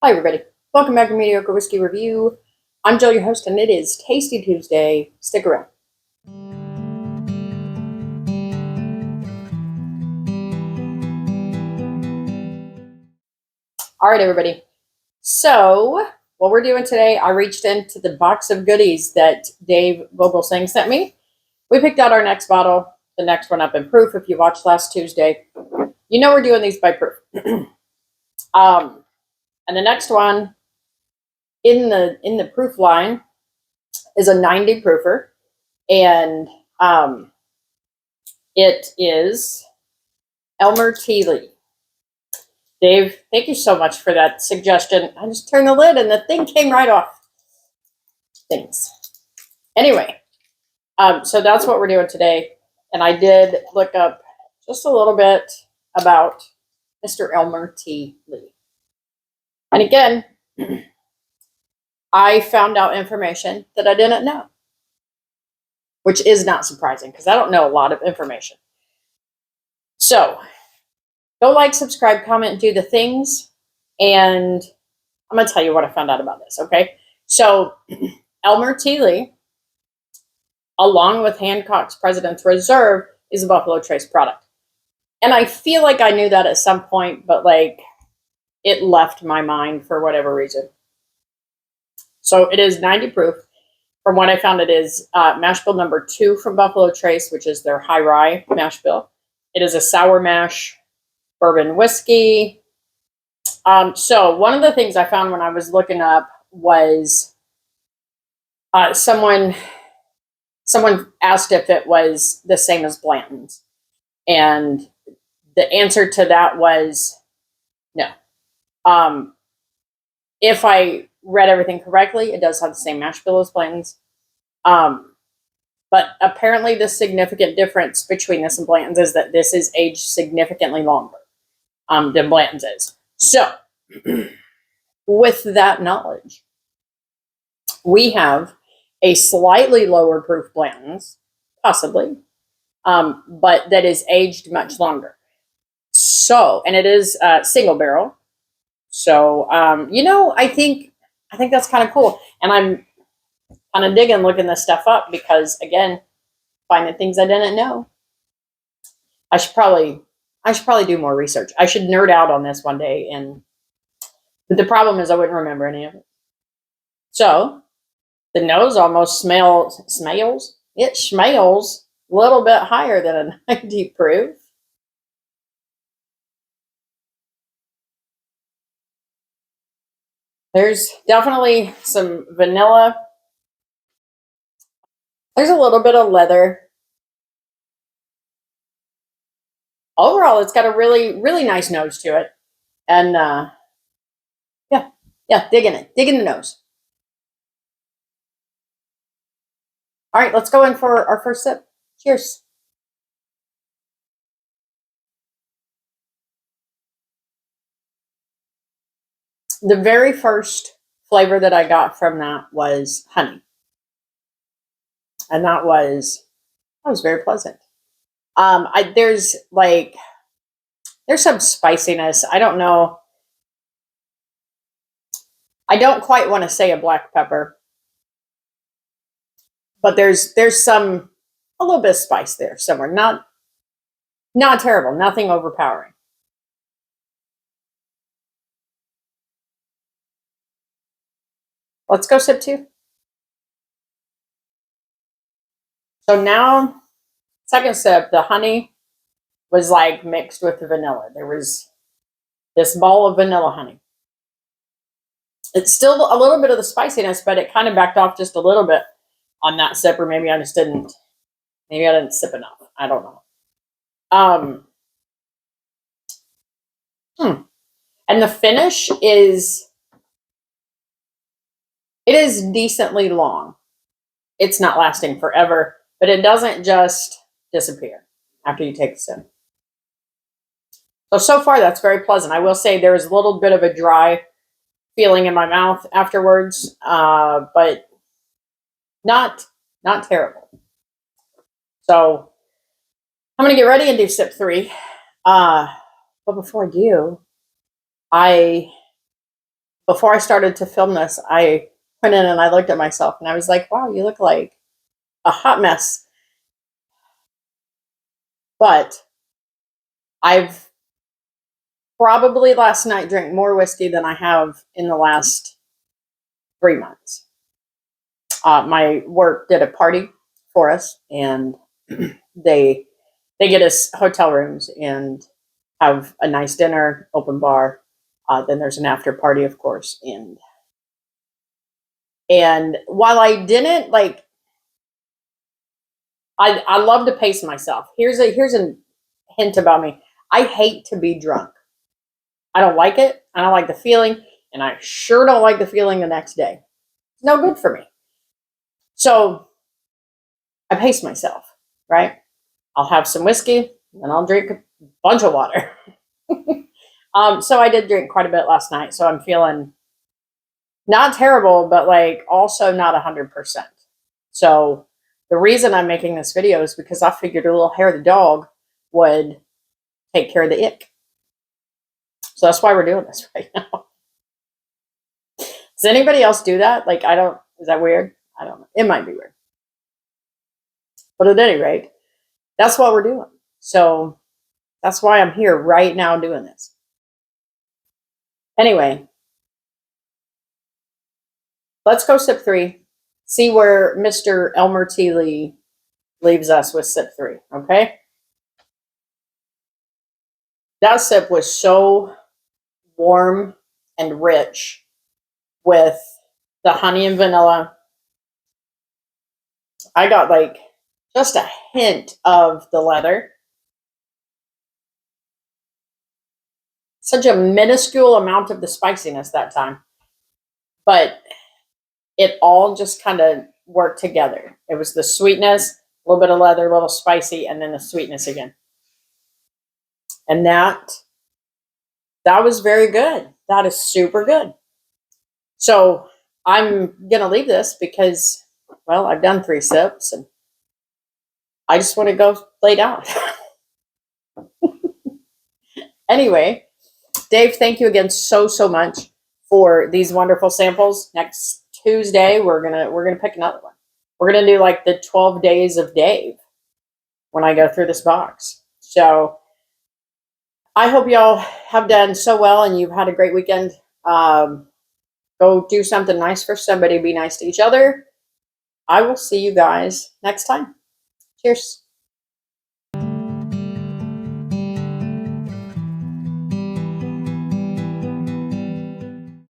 Hi, everybody. Welcome back to Mediocre Whiskey Review. I'm Jill, your host, and it is Tasty Tuesday. Stick around. All right, everybody. So, what we're doing today, I reached into the box of goodies that Dave Vogelsang sent me. We picked out our next bottle, the next one up in proof. If you watched last Tuesday, you know we're doing these by proof. And the next one in the proof line is a 90 proofer, and it is Elmer T Lee. Dave, thank you so much for that suggestion. I just turned the lid and the thing came right off. Thanks. Anyway, so that's what we're doing today. And I did look up just a little bit about Mr. Elmer T Lee. And again, I found out information that I didn't know, which is not surprising because I don't know a lot of information. So, go like, subscribe, comment, do the things. And I'm going to tell you what I found out about this, okay? So, Elmer T Lee, along with Hancock's President's Reserve, is a Buffalo Trace product. And I feel like I knew that at some point, but it left my mind for whatever reason. So it is 90 proof. From what I found, it is mash bill number 2 from Buffalo Trace, which is their high rye mash bill. It is a sour mash bourbon whiskey. So one of the things I found when I was looking up was someone asked if it was the same as Blanton's, and the answer to that was no. If I read everything correctly, it does have the same mash bill as Blanton's. But apparently the significant difference between this and Blanton's is that this is aged significantly longer than Blanton's is. So, with that knowledge, we have a slightly lower proof Blanton's, possibly, but that is aged much longer. So, and it is single barrel. So, I think that's kind of cool. And I'm kind of digging looking this stuff up because, again, finding things I didn't know. I should probably do more research. I should nerd out on this one day, but the problem is I wouldn't remember any of it. So the nose almost smells. It smells a little bit higher than a 90 proof. There's definitely some vanilla. There's a little bit of leather. Overall, it's got a really, really nice nose to it. And yeah, digging the nose. All right, let's go in for our first sip. Cheers. The very first flavor that I got from that was honey. And that was very pleasant. There's some spiciness. I don't know. I don't quite want to say a black pepper, but there's a little bit of spice there somewhere. Not terrible. Nothing overpowering. Let's go sip 2. So now, second sip, the honey was mixed with the vanilla. There was this ball of vanilla honey. It's still a little bit of the spiciness, but it kind of backed off just a little bit on that sip, or maybe I didn't sip enough. I don't know. And the finish is decently long. It's not lasting forever, but it doesn't just disappear after you take the sip. So far, that's very pleasant. I will say there is a little bit of a dry feeling in my mouth afterwards, but not terrible. So I'm going to get ready and do sip 3. But before I do, I before I started to film this, I went in and I looked at myself and I was like, wow, you look like a hot mess. But I've probably last night drank more whiskey than I have in the last 3 months. My work did a party for us, and they get us hotel rooms and have a nice dinner, open bar. Then there's an after party, of course, and while I didn't like, I love to pace myself. Here's a hint about me. I hate to be drunk. I don't like it. I don't like the feeling, and I sure don't like the feeling the next day. It's no good for me. So I pace myself, right? I'll have some whiskey, and I'll drink a bunch of water. So I did drink quite a bit last night, so I'm feeling not terrible, but like also not 100%. So the reason I'm making this video is because I figured a little hair of the dog would take care of the ick. So that's why we're doing this right now. Does anybody else do that? Like, is that weird? I don't know. It might be weird. But at any rate, that's what we're doing. So that's why I'm here right now doing this. Anyway, let's go sip 3. See where Mr. Elmer T Lee leaves us with sip 3, okay? That sip was so warm and rich with the honey and vanilla. I got like just a hint of the leather. Such a minuscule amount of the spiciness that time. But it all just kind of worked together. It was the sweetness, a little bit of leather, a little spicy, and then the sweetness again. And that was very good. That is super good. So I'm going to leave this because, well, I've done 3 sips and I just want to go lay down. Anyway, Dave, thank you again so much for these wonderful samples. Next Tuesday, we're gonna pick another one. We're gonna do like the 12 days of Dave when I go through this box. So I hope y'all have done so well and you've had a great weekend. Go do something nice for somebody. Be nice to each other. I will see you guys next time. Cheers.